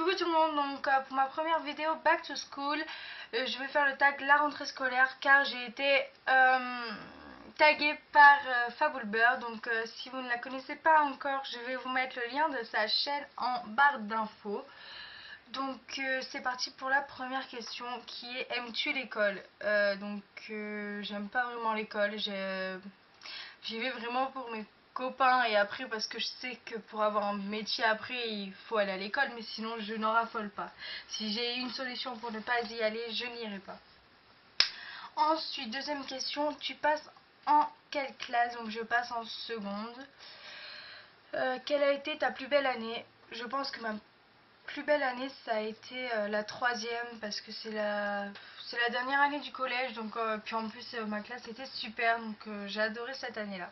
Coucou tout le monde, donc pour ma première vidéo Back to School, je vais faire le tag la rentrée scolaire car j'ai été taguée par Fabulebird. Donc si vous ne la connaissez pas encore, je vais vous mettre le lien de sa chaîne en barre d'infos. Donc c'est parti pour la première question qui est: aimes-tu l'école? J'aime pas vraiment l'école, j'y vais vraiment pour mes copains et après parce que je sais que pour avoir un métier après il faut aller à l'école, mais sinon je n'en raffole pas. Si j'ai une solution pour ne pas y aller, je n'irai pas. Ensuite, deuxième question, tu passes en quelle classe? Donc je passe en seconde. Quelle a été ta plus belle année? Je pense que ma plus belle année ça a été la troisième parce que c'est la dernière année du collège, donc puis en plus ma classe était super, donc j'ai adoré cette année là.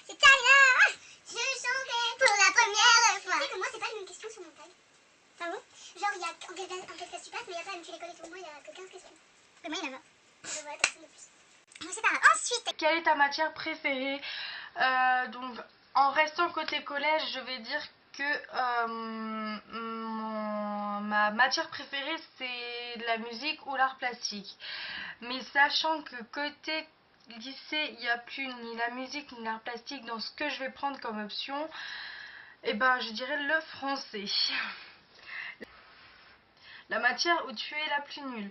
Cette année-là, je chantais pour la première fois. Tu sais que moi, c'est pas la même question sur mon tag. Ah bon? Genre, il y a en quelle classe tu passes, mais il y a pas aimes-tu l'école et tout. Moi, il y a que 15 questions. Et moi, il y en a 20. Donc voilà, personne de plus. Mais c'est pas grave. Ensuite, quelle est ta matière préférée? Donc, en restant côté collège, je vais dire que ma matière préférée, c'est la musique ou l'art plastique. Mais sachant que côté lycée, il n'y a plus ni la musique ni l'art plastique dans ce que je vais prendre comme option, et ben je dirais le français. La matière où tu es la plus nulle.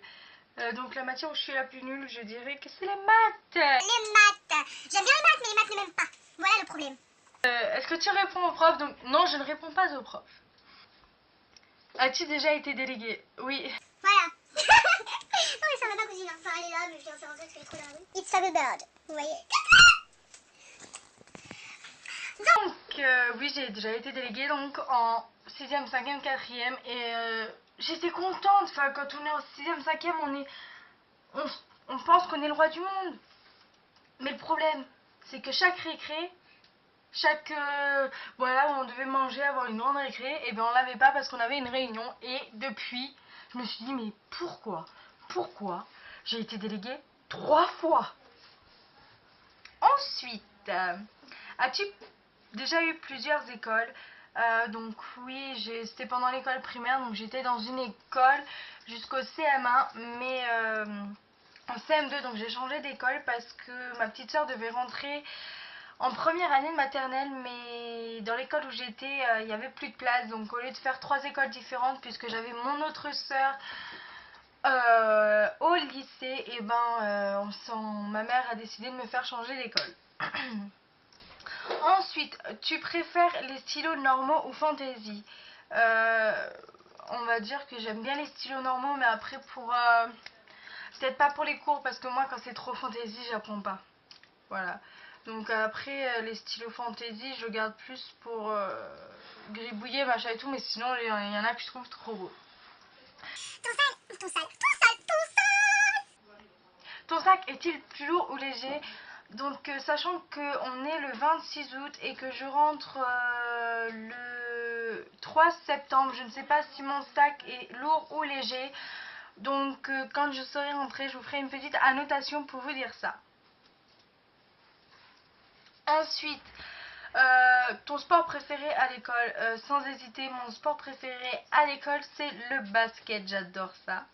Donc la matière où je suis la plus nulle, je dirais que c'est les maths. les maths. J'aime bien les maths, mais les maths ne m'aiment pas. Voilà le problème. Est-ce que tu réponds au prof? Donc non, je ne réponds pas au prof. As-tu déjà été déléguée? Oui. Voilà. Non, mais ça va ma cousine. Enfin, elle est là, mais je vais en faire en sorte qu'elle est trop dans la rue. It's Fabulebird. Vous voyez? Donc oui, j'ai déjà été déléguée donc en 6e, 5e, 4e et j'étais contente. Enfin, quand on est en 6e, 5e, on pense qu'on est le roi du monde. Mais le problème, c'est que chaque récré, voilà, où on devait manger, avoir une grande récré, et bien on l'avait pas parce qu'on avait une réunion. Et depuis, je me suis dit, mais pourquoi j'ai été déléguée 3 fois? Ensuite, as-tu déjà eu plusieurs écoles? Donc oui, c'était pendant l'école primaire, donc j'étais dans une école jusqu'au CM1, mais en CM2, donc j'ai changé d'école parce que ma petite soeur devait rentrer en première année de maternelle, mais dans l'école où j'étais, il n'y avait plus de place, donc au lieu de faire 3 écoles différentes, puisque j'avais mon autre soeur au lycée, et ma mère a décidé de me faire changer d'école. Ensuite, tu préfères les stylos normaux ou fantasy? On va dire que j'aime bien les stylos normaux, mais après peut-être pas pour les cours, parce que moi quand c'est trop fantasy, j'apprends pas. Voilà. Donc après les stylos fantasy, je garde plus pour gribouiller, machin et tout, mais sinon il y en a que je trouve trop beaux. Ton sac est-il plus lourd ou léger? Donc sachant qu'on est le 26 août et que je rentre le 3 septembre, je ne sais pas si mon sac est lourd ou léger. Donc quand je serai rentrée, je vous ferai une petite annotation pour vous dire ça. Ensuite, ton sport préféré à l'école? Sans hésiter, mon sport préféré à l'école, c'est le basket. J'adore ça.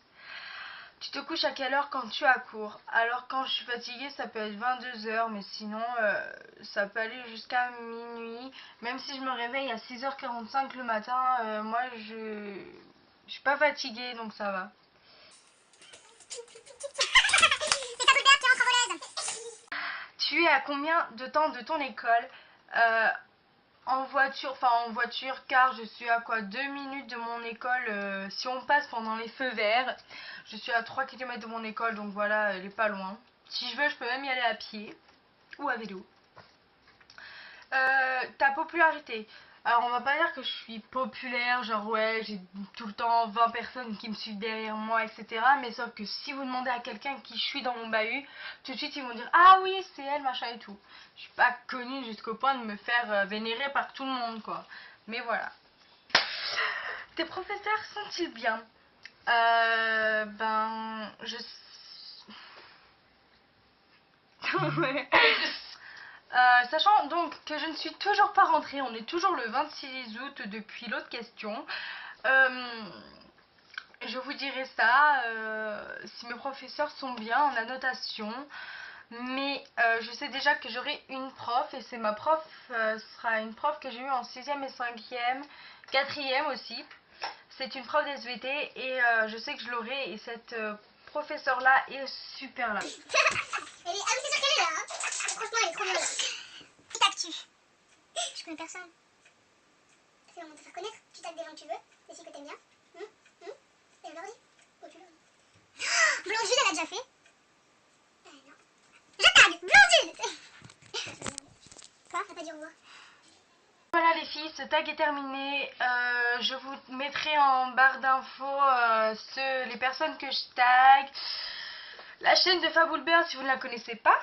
Tu te couches à quelle heure quand tu as cours? Alors quand je suis fatiguée, ça peut être 22 h, mais sinon ça peut aller jusqu'à minuit. Même si je me réveille à 6h45 le matin, moi je suis pas fatiguée, donc ça va. Tu es à combien de temps de ton école? En voiture, car je suis à 2 minutes de mon école. Si on passe pendant les feux verts, je suis à 3 km de mon école, donc voilà, elle est pas loin. Si je veux, je peux même y aller à pied ou à vélo. Ta popularité. Alors on va pas dire que je suis populaire, genre ouais, j'ai tout le temps 20 personnes qui me suivent derrière moi, etc. Mais sauf que si vous demandez à quelqu'un qui je suis dans mon bahut, tout de suite ils vont dire ah oui c'est elle, machin et tout. Je suis pas connue jusqu'au point de me faire vénérer par tout le monde, quoi. Mais voilà. Tes professeurs sont-ils bien? Je... Ouais. Sachant donc que je ne suis toujours pas rentrée, on est toujours le 26 août depuis l'autre question. dirai ça, si mes professeurs sont bien en annotation. Mais je sais déjà que j'aurai une prof, et c'est ma prof, sera une prof que j'ai eue en 6e et 5e, 4e aussi. C'est une prof d'SVT et je sais que je l'aurai, et cette professeure là est super là. Ah oui, c'est sûr qu'elle est là, hein. Franchement elle est trop bien là. Petite actu. Je connais personne. C'est le moment de te faire connaître. Tu tagues des gens que tu veux, des filles que t'aimes bien. Et je leur dis. Oh, tu veux. Blondine, elle a déjà fait. Non. Je tag Blondine. Quoi? T'as pas dit au revoir? Voilà les filles, ce tag est terminé. Je vous mettrai en barre d'infos les personnes que je tag, la chaîne de Faboulbert si vous ne la connaissez pas.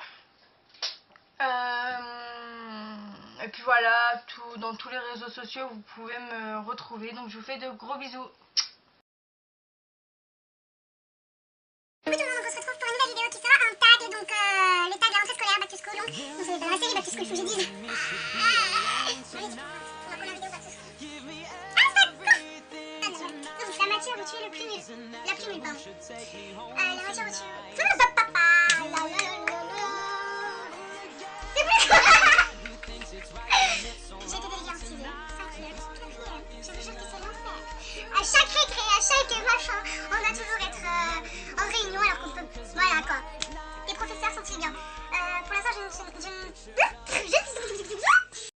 Et puis voilà, dans tous les réseaux sociaux vous pouvez me retrouver. Donc je vous fais de gros bisous. Bonjour tout le monde, on se retrouve pour une nouvelle vidéo qui sera un tag, donc le tag la rentrée scolaire Back to School. Donc c'est dans la série Back to School, faut que je dise. La matière où tu es le plus nul. La plus nulle, pardon. La matière où tu es... C'est plus quoi. J'ai été déléguée en 6e, 5e, 4e. Je vous jure que c'est l'enfer. À chaque récré, à chaque machin, on doit toujours être en réunion alors qu'on peut... Voilà quoi. Les professeurs sont-ils bien? Pour l'instant, je